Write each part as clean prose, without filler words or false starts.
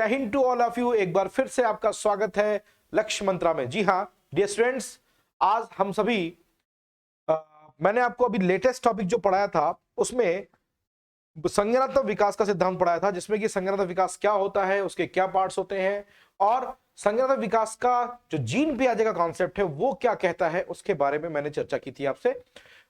जय हिंद to all of you. एक बार फिर से आपका स्वागत है लक्ष्य मंत्रा में। जी हाँ डियर स्टूडेंट्स, आज हम सभी मैंने आपको अभी लेटेस्ट टॉपिक जो पढ़ाया था उसमें संज्ञानात्मक विकास का सिद्धांत पढ़ाया था, जिसमें कि संज्ञानात्मक विकास क्या होता है, उसके क्या पार्ट्स होते हैं और संज्ञानात्मक विकास का जो जीन पियाजे का कॉन्सेप्ट है वो क्या कहता है, उसके बारे में मैंने चर्चा की थी आपसे।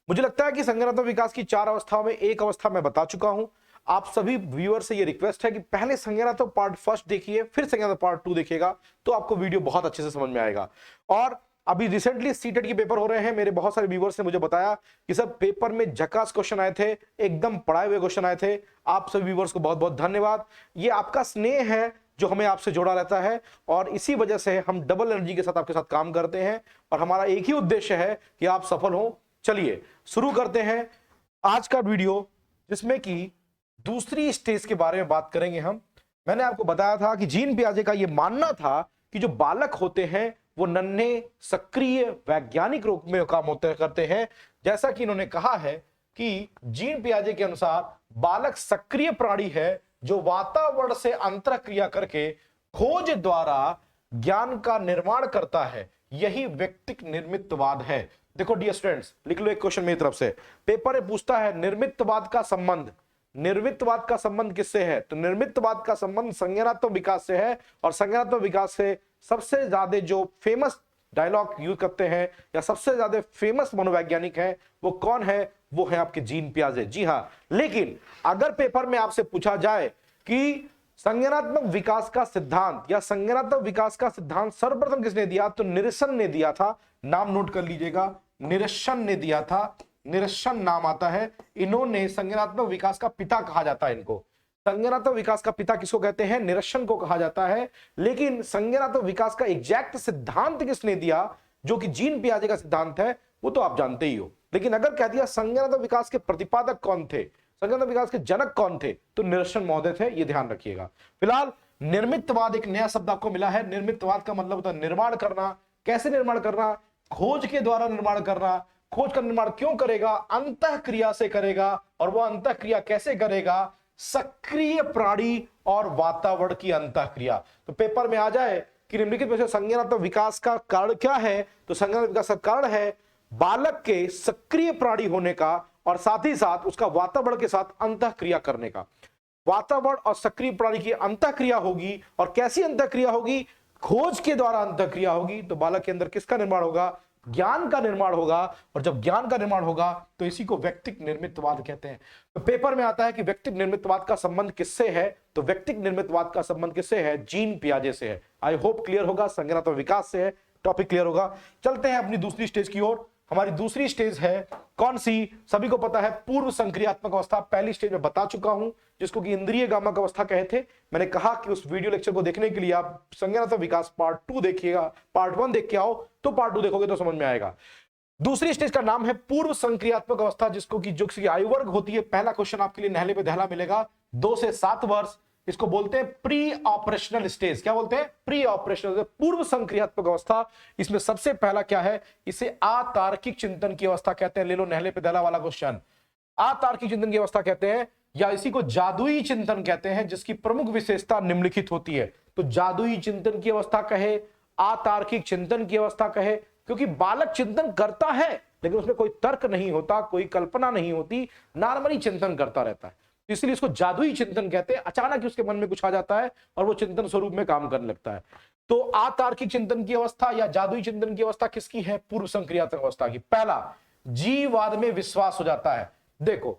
मुझे लगता है कि संज्ञानात्मक विकास की 4 अवस्थाओं में एक अवस्था मैं बता चुका हूं। आप सभी व्यूअर से ये रिक्वेस्ट है कि पहले संज्ञानात्मक पार्ट फर्स्ट देखिए, फिर संज्ञानात्मक पार्ट 2 देखिएगा, तो आपको वीडियो बहुत अच्छे से समझ में आएगा। और अभी रिसेंटली सीटेट के पेपर हो रहे हैं, मेरे बहुत सारे व्यूअर्स ने मुझे बताया कि सब पेपर में झकास क्वेश्चन आए थे, एकदम पढ़ाए हुए क्वेश्चन आए थे। आप सभी व्यूअर्स को बहुत बहुत धन्यवाद। ये आपका स्नेह है जो हमें आपसे जोड़ा रहता है और इसी वजह से हम डबल एनर्जी के साथ आपके साथ काम करते हैं और हमारा एक ही उद्देश्य है कि आप सफल हो। चलिए शुरू करते हैं आज का वीडियो, जिसमें कि दूसरी स्टेज के बारे में बात करेंगे हम। मैंने आपको बताया था कि जीन पियाजे का यह मानना था कि जो बालक होते हैं वो नन्हे सक्रिय वैज्ञानिक रूप में काम होते करते हैं। जैसा कि इन्होंने कहा है कि जीन पियाजे के अनुसार बालक सक्रिय प्राणी है जो वातावरण से अंतरक्रिया करके खोज द्वारा ज्ञान का निर्माण करता है। यही व्यक्तिक निर्मितवाद है। देखो डियर स्टूडेंट्स, लिख लो एक क्वेश्चन मेरी तरफ से। पेपर में पूछता है निर्मितवाद का संबंध, निर्मितवाद का संबंध किससे है? तो निर्मितवाद का संबंध संज्ञानात्मक विकास से है और संज्ञानात्मक विकास से सबसे ज्यादा जो फेमस डायलॉग यूज करते हैं या सबसे ज्यादा फेमस मनोवैज्ञानिक है वो कौन है? वो है आपके जीन पियाजे। जी हाँ, लेकिन अगर पेपर में आपसे पूछा जाए कि संज्ञानात्मक विकास का सिद्धांत या संज्ञानात्मक विकास का सिद्धांत सर्वप्रथम किसने दिया, तो निरसन ने दिया था। नाम नोट कर लीजिएगा, निरसन ने दिया था। निरसन नाम आता है। इन्होंने संज्ञानात्मक विकास का पिता कहा जाता है। इनको संज्ञानात्मक विकास का पिता किसको कहते हैं? निरसन को कहा जाता है। लेकिन संज्ञानात्मक विकास का एग्जैक्ट सिद्धांत किसने दिया, जो कि जीन पियाजे का सिद्धांत है, वो तो आप जानते ही हो। लेकिन अगर कह दिया संज्ञानात्मक विकास के प्रतिपादक कौन थे, संज्ञानात्मक विकास के जनक कौन थे, तो निरसन महोदय थे। ये ध्यान रखिएगा। फिलहाल निर्मितवाद एक नया शब्द आपको मिला है। निर्मितवाद का मतलब होता है निर्माण करना। कैसे निर्माण करना? खोज के द्वारा निर्माण करना। खोज का निर्माण क्यों करेगा? अंतःक्रिया से करेगा। और वह अंतःक्रिया कैसे करेगा? सक्रिय प्राणी और वातावरण की अंतःक्रिया। तो पेपर में आ जाए कि निम्नलिखित में से संज्ञानात्मक विकास का कारण क्या है, तो संज्ञानात्मक विकास का कारण है बालक के सक्रिय प्राणी होने का और साथ ही साथ उसका वातावरण के साथ अंतःक्रिया करने का। वातावरण और सक्रिय प्राणी की अंतःक्रिया होगी। और कैसी अंतःक्रिया होगी? खोज के द्वारा अंतःक्रिया होगी। तो बालक के अंदर किसका निर्माण होगा? ज्ञान का निर्माण होगा। और जब ज्ञान का निर्माण होगा तो इसी को व्यक्तिक निर्मितवाद कहते हैं। तो पेपर में आता है कि व्यक्तिक निर्मितवाद का संबंध किससे है, तो व्यक्तिक निर्मितवाद का संबंध किससे है? जीन पियाजे से है। आई होप क्लियर होगा। संज्ञानात्मक विकास से है, टॉपिक क्लियर होगा। चलते हैं अपनी दूसरी स्टेज की ओर। हमारी दूसरी स्टेज है कौन सी? सभी को पता है, पूर्व संक्रियात्मक अवस्था। पहली स्टेज में बता चुका हूं, जिसको कि इंद्रिय गामक अवस्था कहे थे। मैंने कहा कि उस वीडियो लेक्चर को देखने के लिए आप संज्ञानात्मक विकास पार्ट 2 देखिएगा। पार्ट 1 देख के आओ तो पार्ट 2 देखोगे तो समझ में आएगा। दूसरी स्टेज का नाम है पूर्व संक्रियात्मक अवस्था, जिसको कि जो आयु वर्ग होती है। पहला क्वेश्चन आपके लिए नहले पे दहला मिलेगा, 2 से 7 वर्ष। इसको बोलते हैं प्री ऑपरेशनल स्टेज। क्या बोलते हैं? प्री ऑपरेशनल, पूर्व संक्रियात्मक अवस्था। इसमें सबसे पहला क्या है? इसे अतार्किक चिंतन की अवस्था कहते हैं। ले लो नहले पे दहला वाला क्वेश्चन। अतार्किक चिंतन की अवस्था कहते हैं या इसी को जादुई चिंतन कहते हैं, जिसकी प्रमुख विशेषता निम्नलिखित होती है। तो जादुई चिंतन की अवस्था कहे, अतार्किक चिंतन की अवस्था कहे, क्योंकि बालक चिंतन करता है लेकिन उसमें कोई तर्क नहीं होता, कोई कल्पना नहीं होती, नॉर्मली चिंतन करता रहता है। इसलिए इसको जादुई चिंतन कहते हैं। अचानक उसके मन में कुछ आ जाता है और वो चिंतन स्वरूप में काम करने लगता है। तो अतार्किक चिंतन की अवस्था या जादुई चिंतन की अवस्था किसकी है? पूर्व संक्रियात्मक अवस्था की। पहला, जीववाद में विश्वास हो जाता है। देखो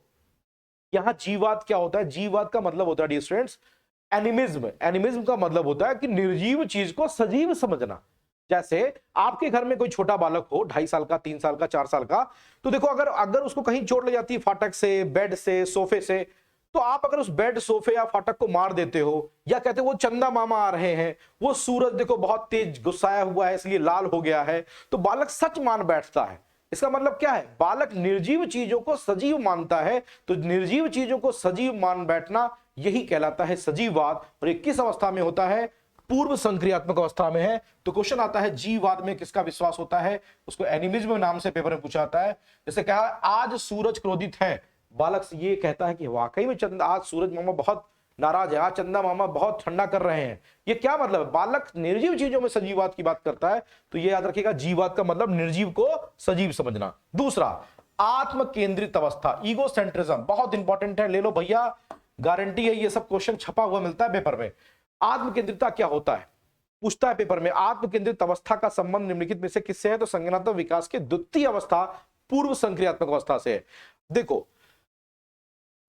यहां जीववाद क्या होता है? जीववाद का मतलब होता है डियर स्टूडेंट्स एनिमिज्म। एनिमिज्म का मतलब होता है कि निर्जीव चीज को सजीव समझना। जैसे आपके घर में कोई छोटा बालक हो, 2.5 साल का, 3 साल का, 4 साल का, तो देखो अगर उसको कहीं चोट लग जाती है फाटक से, बेड से, सोफे से, तो आप अगर उस बेड, सोफे या फाटक को मार देते हो या कहते हो वो चंदा मामा आ रहे हैं, वो सूरज देखो बहुत तेज गुस्साया हुआ है इसलिए लाल हो गया है, तो बालक सच मान बैठता है। इसका मतलब क्या है? बालक निर्जीव चीजों को सजीव मानता है। तो निर्जीव चीजों को सजीव मान बैठना यही कहलाता है सजीववाद। और ये किस अवस्था में होता है? पूर्व संक्रियात्मक अवस्था में है। तो क्वेश्चन आता है जीववाद में किसका विश्वास होता है? उसको एनिमिज्म नाम से पेपर में पूछा जाता है। जैसे कहा आज सूरज क्रोधित है, बालक ये कहता है कि वाकई में चंद आज सूरज मामा बहुत नाराज है, आज चंदा मामा बहुत ठंडा कर रहे हैं। ये क्या मतलब है? बालक निर्जीव चीजों में सजीववाद की बात करता है, तो ये याद रखिएगा, जीववाद का मतलब निर्जीव को सजीव समझना। दूसरा, आत्म केंद्रित अवस्था, ईगो सेंट्रिज्म, बहुत इंपॉर्टेंट है, ले लो भैया, गारंटी है, ये सब क्वेश्चन छपा हुआ मिलता है पेपर में। आत्म केंद्रितता क्या होता है, पूछता है पेपर में। आत्म केंद्रित अवस्था का संबंध निम्नलिखित में से किससे है? तो संज्ञानात्मक विकास के द्वितीय अवस्था पूर्व संक्रियात्मक अवस्था से है। देखो,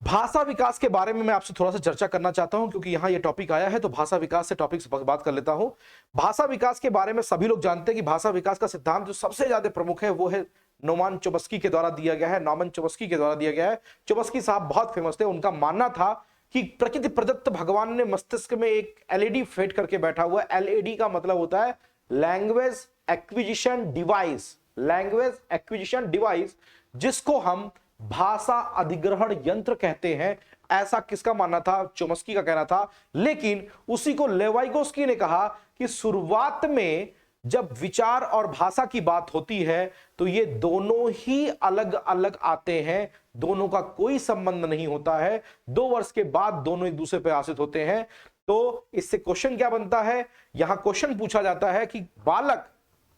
भाषा विकास के बारे में मैं आपसे थोड़ा सा चर्चा करना चाहता हूं, क्योंकि यहां ये टॉपिक आया है, तो भाषा विकास से टॉपिक से बात कर लेता हूं। भाषा विकास के बारे में सभी लोग जानते हैं कि भाषा विकास का सिद्धांत जो सबसे ज्यादा प्रमुख है वो है नोमान चोम्स्की के द्वारा दिया गया है, नॉमन चोम्स्की के द्वारा दिया गया है। चोम्स्की साहब बहुत फेमस थे, उनका मानना था कि प्रकृति प्रदत्त भगवान ने मस्तिष्क में एक एलईडी फिट करके बैठा हुआ है। एलईडी का मतलब होता है language acquisition device, language acquisition device, जिसको हम भाषा अधिग्रहण यंत्र कहते हैं। ऐसा किसका मानना था? चोम्स्की का कहना था। लेकिन उसी को लेवाइगोस्की ने कहा कि शुरुआत में जब विचार और भाषा की बात होती है तो ये दोनों ही अलग अलग आते हैं, दोनों का कोई संबंध नहीं होता है। 2 वर्ष के बाद दोनों एक दूसरे पर आश्रित होते हैं। तो इससे क्वेश्चन क्या बनता है? यहां क्वेश्चन पूछा जाता है कि बालक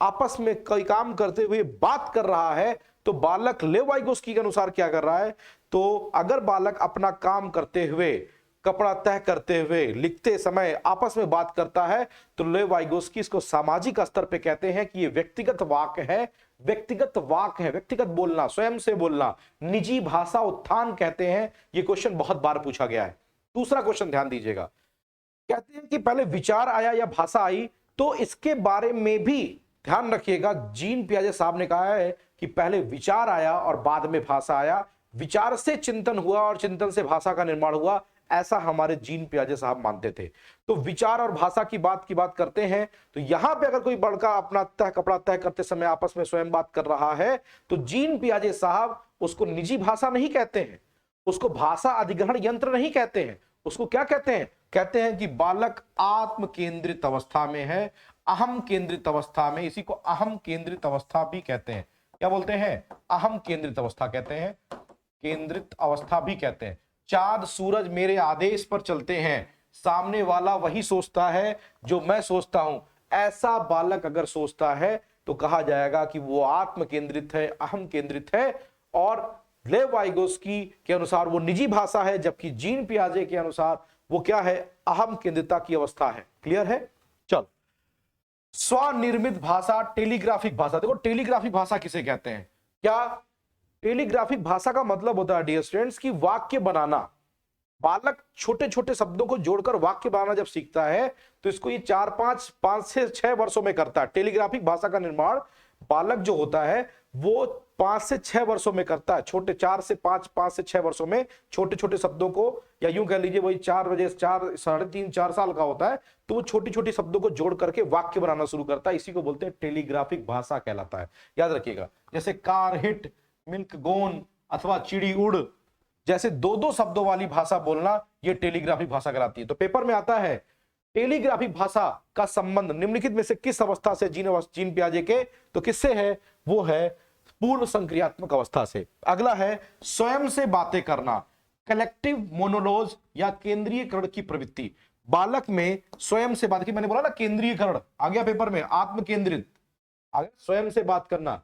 आपस में कोई काम करते हुए बात कर रहा है, तो बालक लेवाइगोस्की के अनुसार क्या कर रहा है? तो अगर बालक अपना काम करते हुए, कपड़ा तह करते हुए, लिखते समय आपस में बात करता है, तो लेवाइगोस्की इसको सामाजिक स्तर पे कहते हैं कि ये व्यक्तिगत वाक है, व्यक्तिगत वाक है, व्यक्तिगत बोलना, स्वयं से बोलना, निजी भाषा उत्थान कहते हैं। ये क्वेश्चन बहुत बार पूछा गया है। दूसरा क्वेश्चन ध्यान दीजिएगा, कहते हैं कि पहले विचार आया या भाषा आई, तो इसके बारे में भी ध्यान रखिएगा। जीन पियाजे साहब ने कहा है कि पहले विचार आया और बाद में भाषा आया, विचार से चिंतन हुआ और चिंतन से भाषा का निर्माण हुआ, ऐसा हमारे जीन पियाजे साहब मानते थे। तो विचार और भाषा की बात करते हैं, तो यहां पे अगर कोई बड़का अपना तह कपड़ा तह करते समय आपस में स्वयं बात कर रहा है, तो जीन पियाजे साहब उसको निजी भाषा नहीं कहते हैं, उसको भाषा अधिग्रहण यंत्र नहीं कहते हैं, उसको क्या कहते हैं? कहते हैं कि बालक आत्म केंद्रित अवस्था में है, अहम केंद्रित अवस्था में। इसी को अहम केंद्रित अवस्था भी कहते हैं। क्या बोलते हैं? अहम केंद्रित अवस्था कहते हैं, केंद्रित अवस्था भी कहते हैं। चांद सूरज मेरे आदेश पर चलते हैं, सामने वाला वही सोचता है जो मैं सोचता हूं, ऐसा बालक अगर सोचता है तो कहा जाएगा कि वो आत्म केंद्रित है, अहम केंद्रित है। और लेवाइगोस्की के अनुसार वो निजी भाषा है, जबकि जीन पियाजे के अनुसार वो क्या है? अहम केंद्रितता की अवस्था है। क्लियर है? चल, स्वनिर्मित भाषा, टेलीग्राफिक भाषा। देखो, टेलीग्राफिक भाषा किसे कहते हैं? क्या टेलीग्राफिक भाषा का मतलब होता है डियर स्टूडेंट्स कि वाक्य बनाना। बालक छोटे छोटे शब्दों को जोड़कर वाक्य बनाना जब सीखता है, तो इसको ये 5 से 6 वर्षों में करता है। टेलीग्राफिक भाषा का निर्माण बालक जो होता है वो 5 से 6 वर्षों में करता है। छोटे 4 से 5 से 6 वर्षों में छोटे छोटे शब्दों को, या यूं कह लीजिए वही 4 बजे 4 साढ़े 3 4 साल का होता है, तो वो छोटी छोटी शब्दों को जोड़ करके वाक्य बनाना शुरू करता है। इसी को बोलते हैं टेलीग्राफिक भाषा कहलाता है। याद रखिएगा, जैसे कार हिट, मिल्क गोन अथवा चिड़ी उड़, जैसे 2-2 शब्दों वाली भाषा बोलना, ये टेलीग्राफिक भाषा कहलाती है। तो पेपर में आता है टेलीग्राफिक भाषा का संबंध निम्नलिखित में से किस अवस्था से? जीन पियाजे के, तो किससे है? वो है पूर्व संक्रियात्मक अवस्था से। अगला है स्वयं से बातें करना, कलेक्टिव मोनोलॉज या केंद्रीयकरण की प्रवृत्ति। बालक में स्वयं से बात की, मैंने बोला ना केंद्रीयकरण आ गया पेपर में, आत्म केंद्रित, स्वयं से बात करना।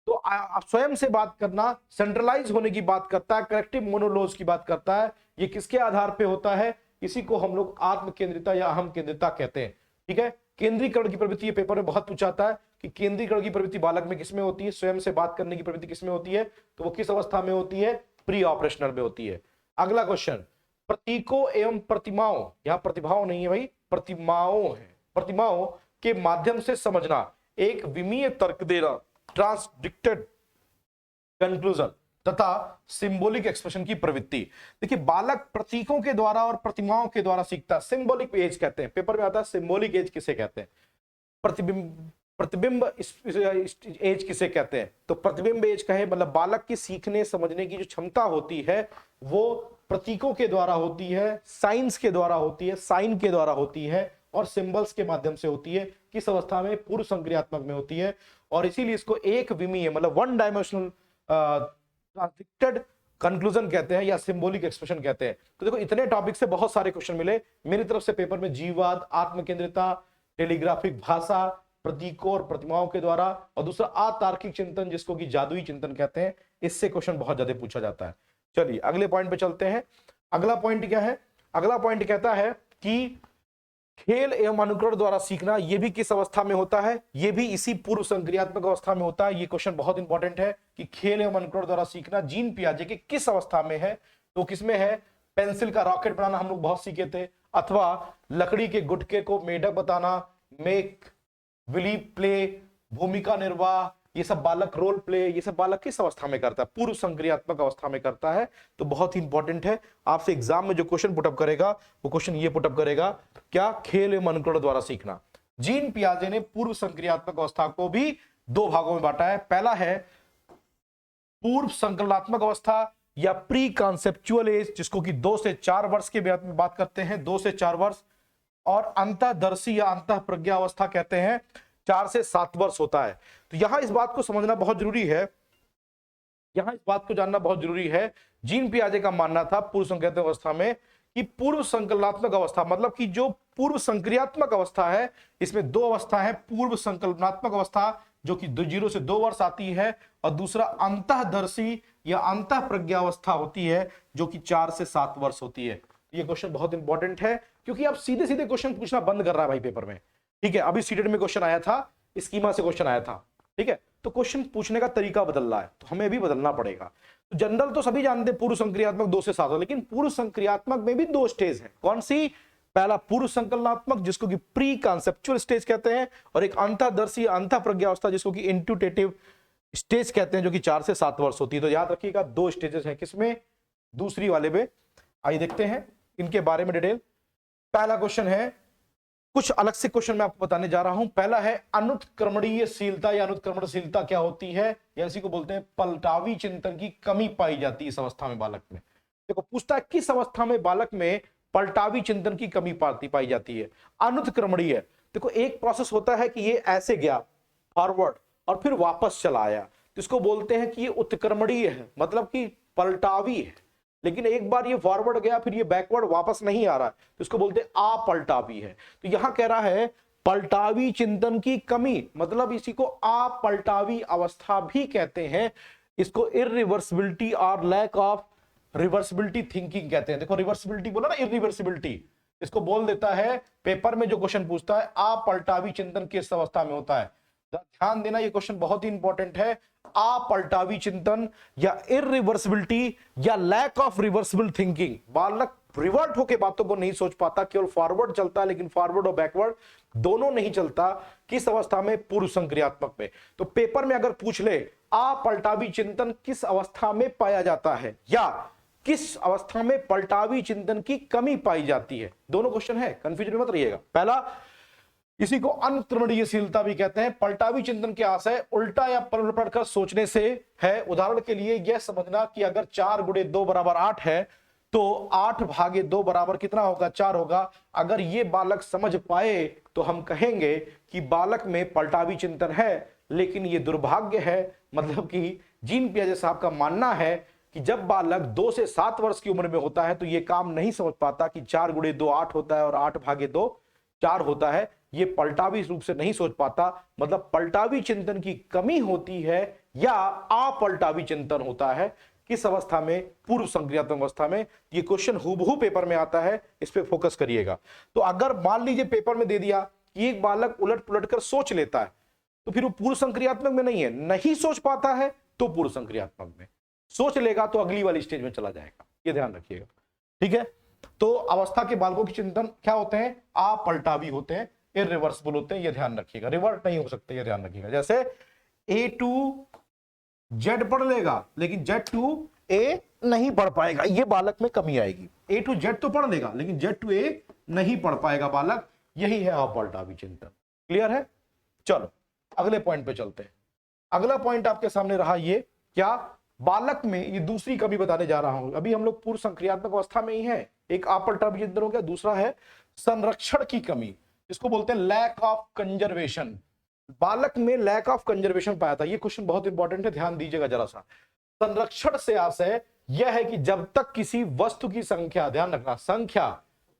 तो स्वयं से बात करना सेंट्रलाइज होने की बात करता है, कलेक्टिव मोनोलॉज की बात करता है। ये किसके आधार पे होता है? इसी को हम लोग आत्म केंद्रिता या अहम केंद्रिता कहते हैं। ठीक है, केंद्रीकरण की प्रवृत्ति ये पेपर में बहुत पूछा जाता है कि केंद्रीकरण की प्रवृत्ति बालक में किसमें होती है? स्वयं से बात करने की प्रवृत्ति किसमें होती है? तो वो किस अवस्था में होती है? प्री ऑपरेशनल में होती है। अगला क्वेश्चन, प्रतीकों एवं प्रतिमाओं, यहां प्रतिभाओं नहीं है भाई, प्रतिमाओं है, प्रतिमाओं के माध्यम से समझना, एक विमीय तर्क देना, ट्रांसडिक्टेड कंक्लूजन तथा सिंबॉलिक एक्सप्रेशन की प्रवृत्ति। देखिए, बालक प्रतीकों के द्वारा और प्रतिमाओं के द्वारा सीखता है। सिंबॉलिक एज कहते हैं, पेपर में आता है सिंबॉलिक एज किसे कहते हैं? प्रतिबिंब एज किसे कहते हैं? तो प्रतिबिंब एज कहे मतलब बालक की सीखने समझने की जो क्षमता होती है वो प्रतीकों के द्वारा होती है, साइंस के द्वारा होती है, साइन के द्वारा होती है और सिंबल्स के माध्यम से होती है। किस अवस्था में? पूर्व संक्रियात्मक में होती है। और इसीलिए इसको एक विमीय मतलब 1 डायमेंशनल ट्रांसडिक्टेड कंक्लूजन कहते हैं या सिंबॉलिक एक्सप्रेशन कहते हैं। तो देखो इतने टॉपिक से बहुत सारे क्वेश्चन मिले मेरी तरफ से पेपर में। जीववाद, आत्मकेंद्रिता, टेलीग्राफिक भाषा, प्रतीकों और प्रतिमाओं के द्वारा, और दूसरा अतार्किक चिंतन जिसको कि जादुई चिंतन कहते हैं, इससे क्वेश्चन बहुत ज्यादा पूछा जाता है। चलिए अगले पॉइंट पे चलते हैं। अगला पॉइंट क्या है? अगला पॉइंट कहता है कि खेल एवं अनुकरण द्वारा सीखना, यह भी किस अवस्था में होता है? यह भी इसी पूर्व संक्रियात्मक अवस्था में होता है। यह क्वेश्चन बहुत इंपॉर्टेंट है कि खेल एवं अनुकरण द्वारा सीखना जीन पियाजे के किस अवस्था में है? तो किसमें है? पेंसिल का रॉकेट बनाना हम लोग बहुत सीखे थे, अथवा लकड़ी के गुटके को मेढक बताना, मेक बिलीव प्ले, भूमिका निर्वाह, ये सब बालक रोल प्ले, ये सब बालक किस अवस्था में करता है? पूर्व संक्रियात्मक अवस्था में करता है। तो बहुत ही इंपॉर्टेंट है, आपसे एग्जाम में जो क्वेश्चन पुटअप करेगा वो क्वेश्चन ये पुटअप करेगा, क्या? खेल एवं अनुकरण द्वारा सीखना। जीन पियाजे ने पूर्व संक्रियात्मक अवस्था को भी दो भागों में बांटा है। पहला है पूर्व संकलनात्मक अवस्था या प्री कॉन्सेप्चुअल एज, जिसको कि 2 से 4 वर्ष के में बात करते हैं, 2 से 4 वर्ष, और अंतःदर्शी या अंतः प्रज्ञा अवस्था कहते हैं, 4 से 7 वर्ष होता है। तो यहां इस बात को समझना बहुत जरूरी है, यहां इस बात को जानना बहुत जरूरी है। जीन पियाजे का मानना था पूर्व संक्रियात्मक अवस्था में कि पूर्व संकलनात्मक अवस्था मतलब कि जो पूर्व संक्रियात्मक अवस्था है, इसमें 2 अवस्था है। पूर्व संकल्पनात्मक अवस्था जो कि 0 से 2 वर्ष आती है, और दूसरा अंतःदर्शी या अंतः प्रज्ञा अवस्था होती है जो कि 4 से 7 वर्ष होती है। ये क्वेश्चन बहुत इंपॉर्टेंट है क्योंकि आप सीधे सीधे क्वेश्चन पूछना बंद कर रहा है भाई पेपर में। ठीक है, अभी सीटेट में क्वेश्चन आया था, स्कीमा से क्वेश्चन आया था। ठीक है, तो क्वेश्चन पूछने का तरीका बदल रहा है, तो हमें भी बदलना पड़ेगा। तो जनरल तो सभी जानते हैं पूर्व संक्रियात्मक 2 से 7, लेकिन पूर्व संक्रियात्मक में भी 2 स्टेज है। कौन सी? पहला पूर्व संकलनात्मक जिसको कि प्री कॉन्सेप्चुअल स्टेज कहते हैं, और एक अंतःदर्शी अंतः प्रज्ञा अवस्था जिसको कि इंट्यूटेटिव स्टेज कहते हैं, जो कि 4 से 7 वर्ष होती है। तो याद रखिएगा 2 स्टेजेस हैं। किसमें? दूसरी वाले में। आइए देखते हैं इनके बारे में डिटेल। पहला क्वेश्चन है, कुछ अलग से क्वेश्चन मैं आपको बताने जा रहा हूं। पहला है अनुत्क्रमणीयशीलता या अनुत्क्रमणशीलता क्या होती है, या इसी को बोलते हैं पलटावी चिंतन की कमी पाई जाती है इस अवस्था में बालक में। देखो पूछता है किस अवस्था में बालक में पलटावी चिंतन की कमी पाई जाती है? अनुत्क्रमणीय। देखो एक प्रोसेस होता है कि ये ऐसे गया फॉरवर्ड और फिर वापस चला आया, तो इसको बोलते हैं कि ये उत्क्रमणीय है, मतलब कि पलटावी है। लेकिन एक बार ये फॉरवर्ड गया फिर ये बैकवर्ड वापस नहीं आ रहा, तो इसको बोलते हैं अपलटावी है। तो यहां कह रहा है पलटावी चिंतन की कमी, मतलब इसी को अपलटावी अवस्था भी कहते हैं। इसको इरिवर्सिबिलिटी और लैक ऑफ रिवर्सिबिलिटी थिंकिंग कहते हैं। देखो रिवर्सिबिलिटी बोला ना, इरिवर्सिबिलिटी, इसको बोल देता है पेपर में जो क्वेश्चन पूछता है अपलटावी चिंतन किस अवस्था में होता है। ध्यान देना, ये क्वेश्चन बहुत ही इंपॉर्टेंट है। अपलटावी चिंतन या इरिवर्सिबिलिटी या लैक ऑफ रिवर्सिबल थिंकिंग, बालक रिवर्ट होकर बातों को नहीं सोच पाता, केवल फॉरवर्ड चलता है, लेकिन फॉरवर्ड और बैकवर्ड दोनों नहीं चलता। किस अवस्था में? पूर्व संक्रियात्मक में। तो पेपर में अगर पूछ ले अपलटावी चिंतन किस अवस्था में पाया जाता है, या किस अवस्था में पलटावी चिंतन की कमी पाई जाती है, दोनों क्वेश्चन है, कंफ्यूजन में मत रहिएगा। पहला, इसी को अनुत्क्रमणीयशीलता भी कहते हैं। पलटावी चिंतन के आशय उल्टा या पलट कर सोचने से है। उदाहरण के लिए यह समझना कि अगर 4 गुणे 2 बराबर 8 है, तो 8 भागे 2 बराबर कितना होगा? 4 होगा। अगर ये बालक समझ पाए तो हम कहेंगे कि बालक में पलटावी चिंतन है। लेकिन ये दुर्भाग्य है, मतलब कि जीन पियाजे साहब का मानना है कि जब बालक 2 से 7 वर्ष की उम्र में होता है तो ये काम नहीं समझ पाता कि 4 गुणे 2 8 होता है और 8 भागे 2 4 होता है। ये पलटावी रूप से नहीं सोच पाता, मतलब पलटावी चिंतन की कमी होती है या अपलटावी चिंतन होता है। किस अवस्था में? पूर्व संक्रियात्मक अवस्था में। ये क्वेश्चन हूबहू पेपर में आता है, इस पे फोकस करिएगा। तो अगर मान लीजिए पेपर में दे दिया कि एक बालक उलट पुलट कर सोच लेता है, तो फिर वो पूर्व संक्रियात्मक में नहीं है। नहीं सोच पाता है तो पूर्व संक्रियात्मक में, सोच लेगा तो अगली वाली स्टेज में चला जाएगा। ये ध्यान रखिएगा, ठीक है। तो अवस्था के बालकों के चिंतन क्या होते हैं? अपलटावी होते हैं, इरिवर्सिबल होते हैं। ये ध्यान रखिएगा, रिवर्ट नहीं हो सकते, ये ध्यान रखिएगा। जैसे A to Z पढ़ लेगा लेकिन Z to A नहीं पढ़ पाएगा, ये बालक में कमी आएगी। A to Z तो पढ़ लेगा लेकिन Z to A नहीं पढ़ पाएगा बालक, यही है अपलटावी चिंतन। क्लियर है? चलो अगले पॉइंट पे चलते हैं। अगला पॉइंट आपके सामने रहा ये, क्या? बालक में ये दूसरी कमी बताने जा रहा हूं। अभी हम लोग पूर्व संक्रियात्मक अवस्था में ही है, एक अपलटावी चिंतन हो गया, दूसरा है संरक्षण की कमी, इसको बोलते हैं लैक ऑफ कंजर्वेशन। बालक में लैक ऑफ कंजर्वेशन पाया था। ये क्वेश्चन बहुत इंपॉर्टेंट है, ध्यान दीजिएगा जरा सा। संरक्षण से आशय यह है कि जब तक किसी वस्तु की संख्या, ध्यान रखना, संख्या,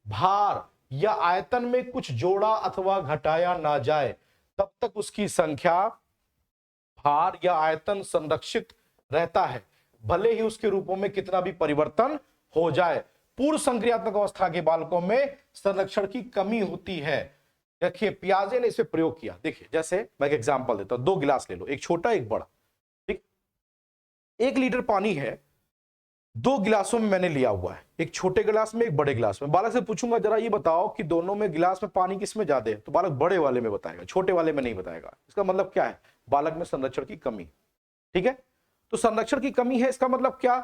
भार या आयतन में कुछ जोड़ा अथवा घटाया ना जाए तब तक उसकी संख्या, भार या आयतन संरक्षित रहता है, भले ही उसके रूपों में कितना भी परिवर्तन हो जाए। पूर्व संक्रियात्मक अवस्था के बालकों में संरक्षण की कमी होती है। देखिए पियाजे ने इस पे प्रयोग किया। देखिए जैसे मैं एक एग्जांपल देता हूं, 2 गिलास ले लो, एक छोटा एक बड़ा, ठीक। 1 लीटर पानी है, 2 गिलासों में मैंने लिया हुआ है, एक छोटे गिलास में एक बड़े गिलास में। बालक से पूछूंगा जरा ये बताओ कि दोनों में गिलास में पानी किस में ज्यादा है, तो बालक बड़े वाले में बताएगा, छोटे वाले में नहीं बताएगा। इसका मतलब क्या है, बालक में संरक्षण की कमी। ठीक है, तो संरक्षण की कमी है, इसका मतलब क्या,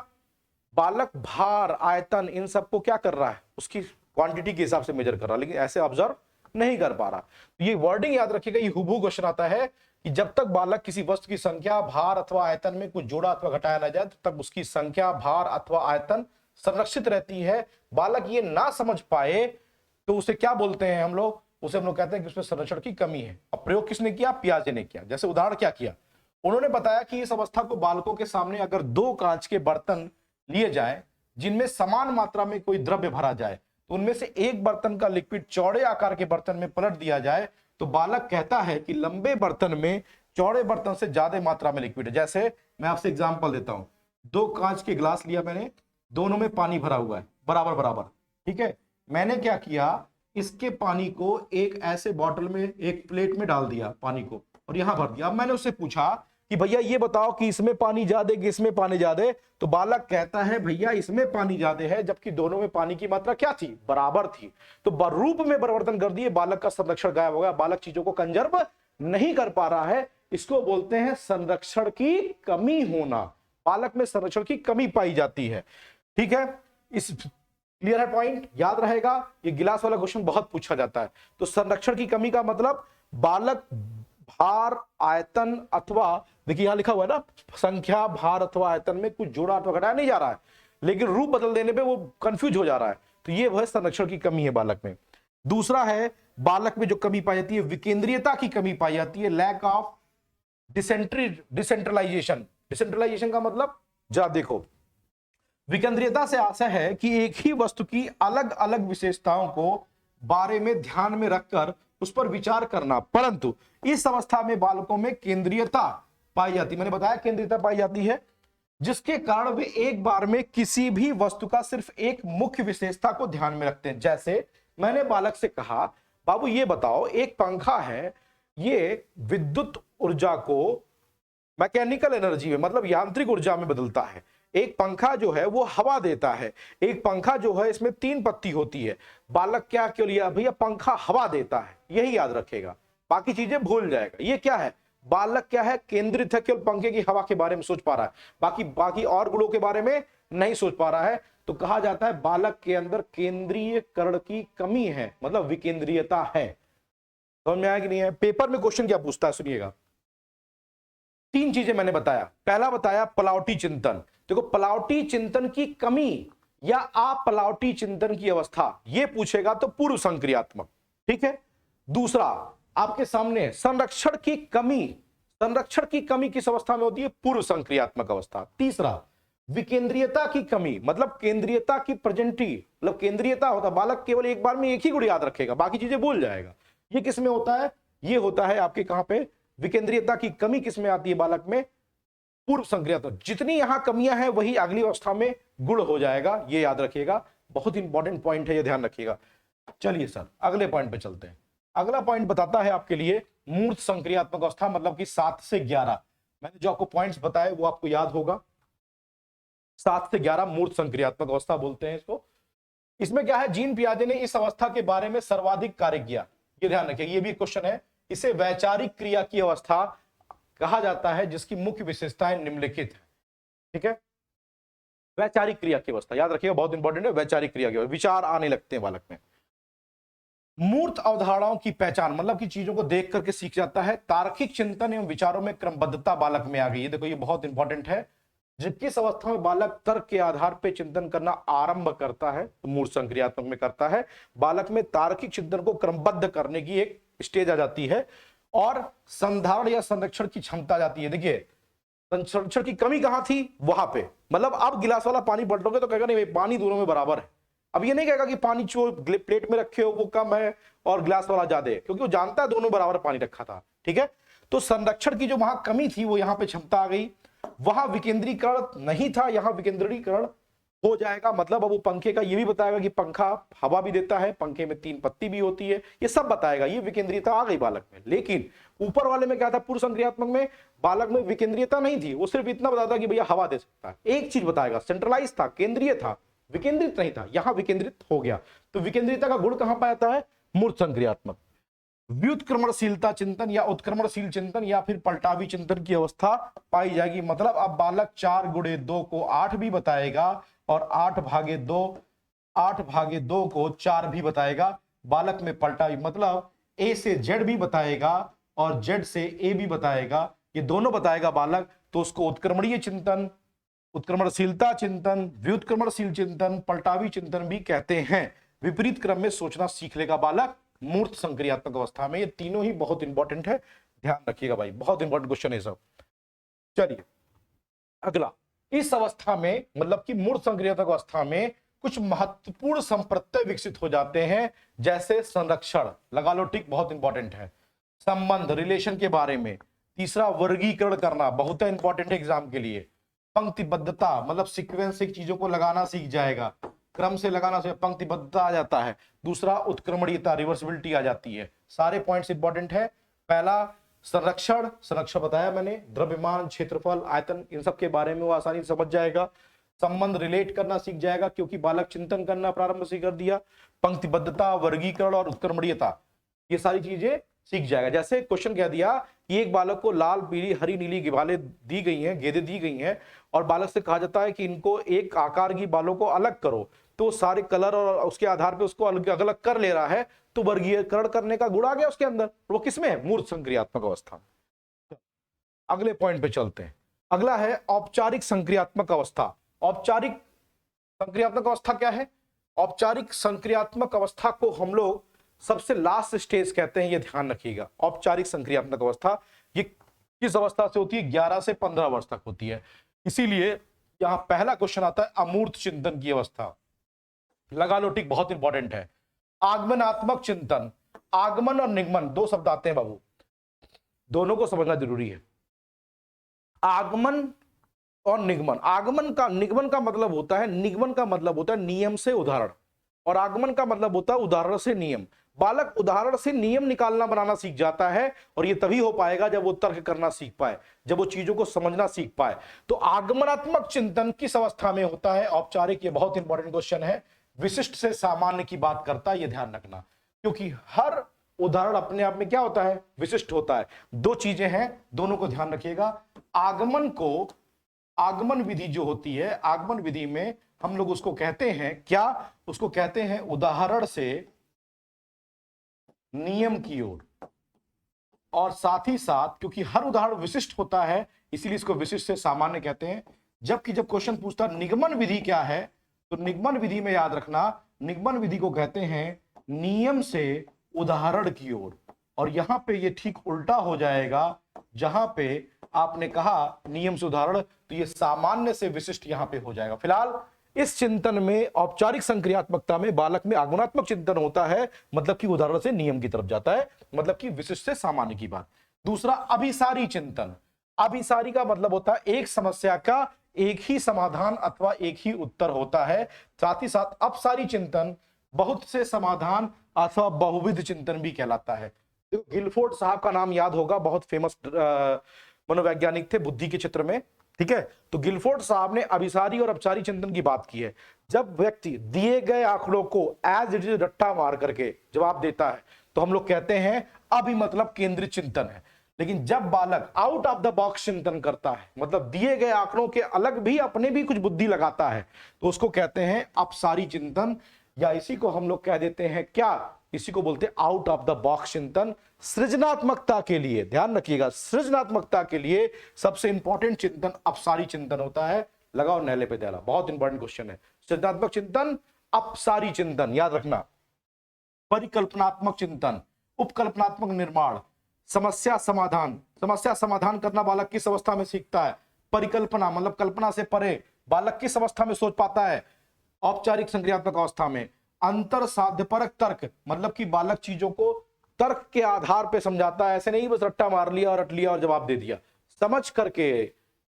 बालक भार, आयतन, इन सबको क्या कर रहा है, उसकी क्वांटिटी के हिसाब से मेजर कर रहा है, लेकिन ऐसे ऑब्जर्व नहीं कर पा रहा। तो ये वर्डिंग याद रखिएगा, ये हुबहू क्वेश्चन आता है कि जब तक बालक किसी वस्तु की संख्या, भार अथवा आयतन में कुछ जोड़ा अथवा घटाया ना जाए तब तक उसकी संख्या, भार अथवा आयतन संरक्षित रहती है। बालक ये ना समझ पाए तो उसे क्या बोलते हैं हम लोग, उसे हम लोग कहते हैं कि उसमें संरक्षण की कमी है। अब प्रयोग किसने किया, पियाजे ने किया। जैसे उदाहरण क्या किया, उन्होंने बताया कि इस अवस्था को बालकों के सामने अगर 2 कांच के बर्तन लिए जाए जिनमें समान मात्रा में कोई द्रव्य भरा जाए, तो उनमें से एक बर्तन का लिक्विड चौड़े आकार के बर्तन में पलट दिया जाए, तो बालक कहता है कि लंबे बर्तन में चौड़े बर्तन से ज्यादा मात्रा में लिक्विड है। जैसे मैं आपसे एग्जांपल देता हूं, 2 कांच के गिलास लिया मैंने, दोनों में पानी भरा हुआ है बराबर बराबर, ठीक है। मैंने क्या किया, इसके पानी को एक ऐसे बॉटल में, एक प्लेट में डाल दिया पानी को और यहां भर दिया। अब मैंने उससे पूछा कि भैया ये बताओ कि इसमें पानी ज्यादा कि इसमें पानी ज्यादा, तो बालक कहता है भैया इसमें पानी ज्यादा है, जबकि दोनों में पानी की मात्रा क्या थी, बराबर थी। तो रूप में परिवर्तन कर दिए, बालक का संरक्षण गायब हो गया, बालक चीजों को कंजर्व नहीं कर पा रहा है। इसको बोलते हैं संरक्षण की कमी होना, बालक में संरक्षण की कमी पाई जाती है। ठीक है, इस क्लियर है पॉइंट, याद रहेगा, ये गिलास वाला क्वेश्चन बहुत पूछा जाता है। तो संरक्षण की कमी का मतलब बालक भार, आयतन अथवा, देखिए यहां लिखा हुआ है ना, संख्या, भार अथवा आयतन में कुछ जोड़ा अथवा घटाया नहीं जा रहा है, लेकिन रूप बदल देने पे वो कंफ्यूज हो जा रहा है, तो ये वह संरक्षण की कमी है बालक में। दूसरा है, बालक में जो कमी पाई जाती है, विकेंद्रीयता की कमी पाई जाती है, लैक ऑफ डिसेंट्रलाइजेशन। डिसेंट्रलाइजेशन का मतलब, जरा देखो, विकेंद्रीयता से आशय है कि एक ही वस्तु की अलग अलग विशेषताओं को बारे में ध्यान में रखकर उस पर विचार करना, परंतु इस अवस्था में बालकों में केंद्रीयता पाई जाती, मैंने बताया केंद्रीयता पाई जाती है, जिसके कारण वे एक बार में किसी भी वस्तु का सिर्फ एक मुख्य विशेषता को ध्यान में रखते हैं। जैसे मैंने बालक से कहा, बाबू ये बताओ, एक पंखा है, ये विद्युत ऊर्जा को मैकेनिकल एनर्जी में, मतलब यांत्रिक ऊर्जा में बदलता है। एक पंखा जो है वो हवा देता है, एक पंखा जो है इसमें 3 पत्ती होती है। बालक क्या क्यों लिया, भैया पंखा हवा देता है, यही याद रखेगा, बाकी चीजें भूल जाएगा। ये क्या है, बालक क्या है, केंद्रित है, केवल पंखे की हवा के बारे में सोच पा रहा है, बाकी और गुणों के बारे में नहीं सोच पा रहा है। तो कहा जाता है बालक के अंदर केंद्रीयकरण की कमी है, मतलब विकेंद्रीयता है। समझ में आया कि नहीं है। पेपर में क्वेश्चन क्या पूछता है, सुनिएगा। 3 चीजें मैंने बताया। पहला बताया पलावटी चिंतन, देखो पलावटी चिंतन की कमी या अपलावटी चिंतन की अवस्था, ये पूछेगा तो पूर्व संक्रियात्मक, ठीक है। दूसरा आपके सामने संरक्षण की कमी, संरक्षण की कमी किस अवस्था में होती है, पूर्व संक्रियात्मक अवस्था। तीसरा विकेंद्रीयता की कमी, मतलब केंद्रीयता की प्रेजेंटी, मतलब केंद्रीयता होता, बालक केवल एक बार में एक ही गुण याद रखेगा, बाकी चीजें भूल जाएगा। ये किस में होता है, ये होता है आपके कहां पे, विकेंद्रीयता की कमी किस में आती है बालक में, पूर्व संक्रियात्मक। जितनी यहां कमियां हैं वही अगली अवस्था में गुण हो जाएगा, ये याद रखिएगा, बहुत इंपॉर्टेंट पॉइंट है, ये ध्यान रखिएगा। चलिए सर अगले पॉइंट पे चलते हैं। अगला पॉइंट बताता है आपके लिए मूर्त संक्रियात्मक अवस्था, मतलब कि 7 से 11। मैंने जो आपको पॉइंट्स बताए वो आपको याद होगा, 7 से 11 मूर्त संक्रियात्मक अवस्था बोलते हैं इसको। इसमें क्या है, जीन पियाजे ने इस अवस्था के बारे में सर्वाधिक कार्य किया, ये ध्यान रखिए, ये भी क्वेश्चन है। इसे वैचारिक क्रिया की अवस्था कहा जाता है, जिसकी मुख्य विशेषताएं निम्नलिखित है, ठीक है। वैचारिक क्रिया की अवस्था याद रखिएगा, बहुत इंपॉर्टेंट है, वैचारिक क्रिया की विचार आने लगते हैं बालक में। मूर्त अवधारणाओं की पहचान, मतलब कि चीजों को देख करके सीख जाता है। तार्किक चिंतन एवं विचारों में क्रमबद्धता बालक में आ गई है, देखो ये बहुत इंपॉर्टेंट है। जब किस अवस्था में बालक तर्क के आधार पर चिंतन करना आरंभ करता है, तो मूर्त संक्रियात्मक में करता है। बालक में तार्किक चिंतन को क्रमबद्ध करने की एक स्टेज आ जाती है और संधारण या संरक्षण की क्षमता आ जाती है। देखिए संरक्षण की कमी कहां थी, वहां पे। मतलब अब गिलास वाला पानी पलटोगे तो कहेगा नहीं भाई पानी दोनों में बराबर है। अब ये नहीं कहेगा कि पानी जो प्लेट में रखे हो वो कम है और गिलास वाला ज्यादा है, क्योंकि वो जानता है दोनों बराबर पानी रखा था। ठीक है, तो संरक्षण की जो वहां कमी थी वो यहां पे क्षमता आ गई। वहां विकेंद्रीकरण नहीं था, यहां विकेंद्रीकरण हो जाएगा। मतलब अब वो पंखे का ये भी बताएगा कि पंखा हवा भी देता है, पंखे में 3 पत्ती भी होती है, ये सब बताएगा। ये विकेंद्रीयता आ गई बालक में। लेकिन ऊपर वाले में क्या था, पूर्व संक्रियात्मक में बालक में विकेंद्रीयता नहीं थी, वो सिर्फ इतना बताता कि भैया हवा दे सकता है। एक चीज बताएगा, सेंट्रलाइज था, केंद्रीय था, विकेंद्रित नहीं था। यहां विकेंद्रित हो गया। तो विकेंद्रीयता का गुण कहां पाता है, मूर्त संक्रियात्मक। व्युत्क्रमणशीलता चिंतन या उत्क्रमणशील चिंतन या फिर पलटावी चिंतन की अवस्था पाई जाएगी। मतलब अब बालक 4 गुणे 2 को 8 भी बताएगा और 8 भागे 2 को 4 भी बताएगा। बालक में पलटावी मतलब ए से जेड भी बताएगा और जेड से ए भी बताएगा, ये दोनों बताएगा बालक। तो उसको उत्क्रमणीय चिंतन, उत्क्रमणशीलता चिंतन, व्युत्क्रमणशील चिंतन, पलटावी चिंतन भी कहते हैं। विपरीत क्रम में सोचना सीख लेगा बालक मूर्त संक्रियात्मक अवस्था में। ये तीनों ही बहुत इंपॉर्टेंट है, ध्यान रखिएगा भाई, बहुत इंपॉर्टेंट क्वेश्चन है सब। चलिए अगला, इस अवस्था में मतलब कि मूर्त संक्रियात्मक अवस्था में कुछ महत्वपूर्ण संप्रत्यय विकसित हो जाते हैं, जैसे संरक्षण, लगा लो टिक, बहुत इंपॉर्टेंट है। संबंध, रिलेशन के बारे में। तीसरा वर्गीकरण करना, बहुत इंपॉर्टेंट है एग्जाम के लिए। पंक्तिबद्धता मतलब सीक्वेंस से चीजों को लगाना सीख जाएगा, क्रम से लगाना से पंक्तिबद्धता आ जाता है। दूसरा उत्क्रमणीयता, रिवर्सिबिलिटी आ जाती है। सारे पॉइंट्स इंपॉर्टेंट है। पहला संरक्षण, संरक्षण बताया मैंने, द्रव्यमान, क्षेत्रफल, आयतन, इन सब के बारे में वो आसानी से समझ जाएगा। संबंध रिलेट करना सीख जाएगा क्योंकि बालक चिंतन करना प्रारंभ से कर दिया। पंक्तिबद्धता, वर्गीकरण और उत्क्रमणीयता, ये सारी चीजें सीख जाएगा। जैसे क्वेश्चन कह दिया कि एक बालक को लाल, पीली, हरी, नीली गिबाले दी गई हैं, गेंदें दी गई हैं, और बालक से कहा जाता है कि इनको एक आकार की बालों को अलग करो, तो सारे कलर और उसके आधार पे उसको अलग अलग कर ले रहा है, तो वर्गीकरण करने का गुण आ गया उसके अंदर। वो किसमें है, मूर्त संक्रियात्मक अवस्था। अगले पॉइंट पे चलते हैं। अगला है औपचारिक संक्रियात्मक अवस्था। औपचारिक संक्रियात्मक अवस्था क्या है, औपचारिक संक्रियात्मक अवस्था को हम लोग सबसे लास्ट स्टेज कहते हैं, ये ध्यान रखिएगा। औपचारिक संक्रियात्मक अवस्था ये किस अवस्था से होती है, 11 से 15 वर्ष तक होती है। इसीलिए यहां पहला क्वेश्चन आता है अमूर्त चिंतन की अवस्था, लगा लो टिक, बहुत इंपॉर्टेंट है। आगमनात्मक चिंतन, आगमन और निगमन दो शब्द आते हैं बाबू, दोनों को समझना जरूरी है। आगमन और निगमन, आगमन का, निगमन का मतलब होता है, निगमन का मतलब होता है नियम से उदाहरण, और आगमन का मतलब होता है उदाहरण से नियम। बालक उदाहरण से नियम निकालना बनाना सीख जाता है, और ये तभी हो पाएगा जब वो तर्क करना सीख पाए, जब वो चीजों को समझना सीख पाए। तो आगमनात्मक चिंतन किस अवस्था में होता है, औपचारिक, ये बहुत इंपॉर्टेंट क्वेश्चन है। विशिष्ट से सामान्य की बात करता है, ये ध्यान रखना, क्योंकि हर उदाहरण अपने आप में क्या होता है, विशिष्ट होता है। दो चीजें हैं, दोनों को ध्यान रखिएगा। आगमन को, आगमन विधि जो होती है, आगमन विधि में हम लोग उसको कहते हैं क्या, उसको कहते हैं उदाहरण से नियम की ओर। और साथ ही साथ क्योंकि हर उदाहरण विशिष्ट होता है, इसीलिए इसको विशिष्ट से सामान्य कहते हैं। जबकि जब क्वेश्चन पूछता निगमन विधि क्या है, तो निगमन विधि में याद रखना, निगमन विधि को कहते हैं नियम से उदाहरण की ओर। और यहां पे ये ठीक उल्टा हो जाएगा, जहां पे आपने कहा नियम से उदाहरण, तो ये सामान्य से विशिष्ट यहां पे हो जाएगा। फिलहाल इस चिंतन में, औपचारिक संक्रियात्मकता में बालक में आगमनात्मक चिंतन होता है, मतलब कि उदाहरण से नियम की तरफ जाता है, मतलब कि विशिष्ट से सामान्य की बात। दूसरा अभिसारी चिंतन, अभिसारी का मतलब होता है एक समस्या का एक ही समाधान अथवा एक ही उत्तर होता है। साथ ही साथ अपसारी चिंतन बहुत से समाधान अथवा बहुविध चिंतन भी कहलाता है। तो गिलफोर्ड साहब का नाम याद होगा, बहुत फेमस मनोवैज्ञानिक थे बुद्धि के क्षेत्र में, ठीक है। तो गिलफोर्ड साहब ने अभिसारी और अपचारी चिंतन की बात की है। जब व्यक्ति दिए गए आंकड़ों को एज इट इज रट्टा मार करके जवाब देता है, तो हम लोग कहते हैं अभी मतलब केंद्रित चिंतन है। लेकिन जब बालक आउट ऑफ द बॉक्स चिंतन करता है, मतलब दिए गए आंकड़ों के अलग भी अपने भी कुछ बुद्धि लगाता है, तो उसको कहते हैं अपसारी चिंतन, या इसी को हम लोग कह देते हैं क्या, इसी को बोलते हैं आउट ऑफ द बॉक्स चिंतन। सृजनात्मकता के लिए ध्यान रखिएगा, सृजनात्मकता के लिए सबसे इंपॉर्टेंट चिंतन अपसारी चिंतन होता है। लगाओ नैले पे दैला, बहुत इंपॉर्टेंट क्वेश्चन है। सृजनात्मक चिंतन, अपसारी चिंतन, याद रखना। परिकल्पनात्मक चिंतन, उपकल्पनात्मक निर्माण, समस्या समाधान, समस्या समाधान करना बालक किस अवस्था में सीखता है, परिकल्पना मतलब कल्पना से परे बालक किस अवस्था में सोच पाता है? औपचारिक संक्रियात्मक अवस्था में। अंतर साध्यपरक तर्क मतलब कि बालक चीजों को तर्क के आधार पे समझाता है, ऐसे नहीं बस रट्टा मार लिया और रट लिया और जवाब दे दिया, समझ करके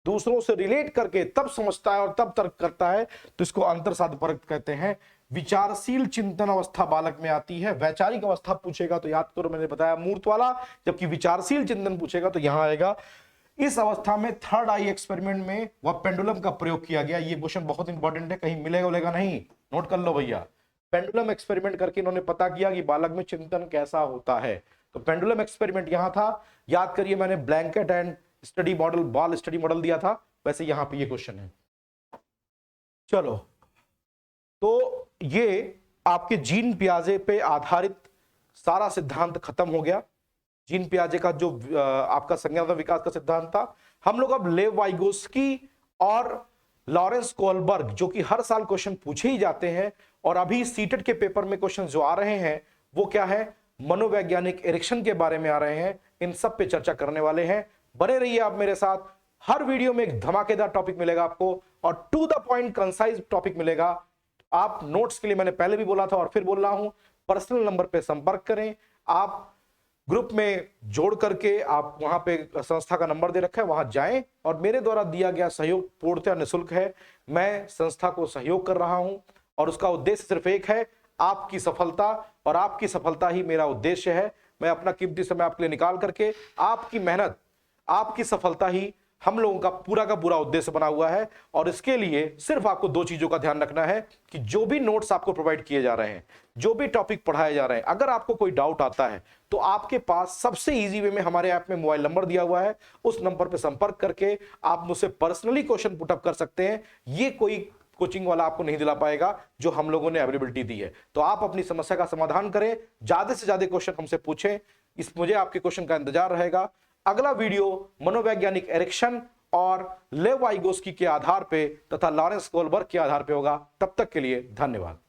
दूसरों से रिलेट करके तब समझता है और तब तर्क करता है, तो इसको अंतर साध्यपरक कहते हैं। विचारशील चिंतन अवस्था बालक में आती है। वैचारिक अवस्था पूछेगा तो याद करो मैंने बताया मूर्त वाला, जबकि विचारशील चिंतन पूछेगा तो यहां आएगा। इस अवस्था में थर्ड आई एक्सपेरिमेंट में वह पेंडुलम का प्रयोग किया गया। ये क्वेश्चन बहुत इंपॉर्टेंट है, कहीं मिलेगा बोलेगा नहीं, नोट कर लो भैया। पेंडुलम एक्सपेरिमेंट करके इन्होंने पता किया कि बालक में चिंतन कैसा होता है, तो पेंडुलम एक्सपेरिमेंट यहां था। याद करिए मैंने blanket and study model, ball study model दिया था, वैसे यहां पे ये क्वेश्चन है। चलो, तो ये आपके जीन पियाजे पे आधारित सारा सिद्धांत खत्म हो गया। जीन पियाजे का जो आपका संज्ञानात्मक विकास का सिद्धांत था, हम लोग अब लेव वाइगोस्की और लॉरेंस कोलबर्ग, जो कि हर साल क्वेश्चन पूछे ही जाते हैं और अभी सीटेट के पेपर में क्वेश्चन जो आ रहे हैं वो क्या है, मनोवैज्ञानिक इरेक्शन के बारे में आ रहे हैं, इन सब पे चर्चा करने वाले हैं। बने रहिए आप मेरे साथ, हर वीडियो में एक धमाकेदार टॉपिक मिलेगा आपको और to the point concise topic मिलेगा। आप नोट्स के लिए मैंने पहले भी बोला था और फिर बोल रहा हूं, पर्सनल नंबर पे संपर्क करें। आप ग्रुप में जोड़ करके आप वहां पे संस्था का नंबर दे रखा है, वहां जाएं और मेरे द्वारा दिया गया सहयोग पूर्णतः निःशुल्क है। मैं संस्था को सहयोग कर रहा हूं और उसका उद्देश्य सिर्फ एक है, आपकी सफलता, और आपकी सफलता ही मेरा उद्देश्य है। मैं अपना कीमती समय आपके लिए निकाल करके, आपकी मेहनत, आपकी सफलता ही हम लोगों का पूरा उद्देश्य बना हुआ है। और इसके लिए सिर्फ आपको दो चीजों का ध्यान रखना है कि जो भी नोट्स आपको प्रोवाइड किए जा रहे हैं, जो भी टॉपिक पढ़ाए जा रहे हैं, अगर आपको कोई डाउट आता है तो आपके पास सबसे इजी वे में हमारे ऐप में मोबाइल नंबर दिया हुआ है, उस नंबर पर संपर्क करके आप मुझसे पर्सनली क्वेश्चन पुटअप कर सकते हैं। ये कोई कोचिंग वाला आपको नहीं दिला पाएगा जो हम लोगों ने अवेलेबिलिटी दी है। तो आप अपनी समस्या का समाधान करें, ज्यादा से ज्यादा क्वेश्चन हमसे पूछें, मुझे आपके क्वेश्चन का इंतजार रहेगा। अगला वीडियो मनोवैज्ञानिक इरेक्शन और लेव वाइगोस्की के आधार पे तथा लॉरेंस कोलबर्ग के आधार पे होगा। तब तक के लिए धन्यवाद।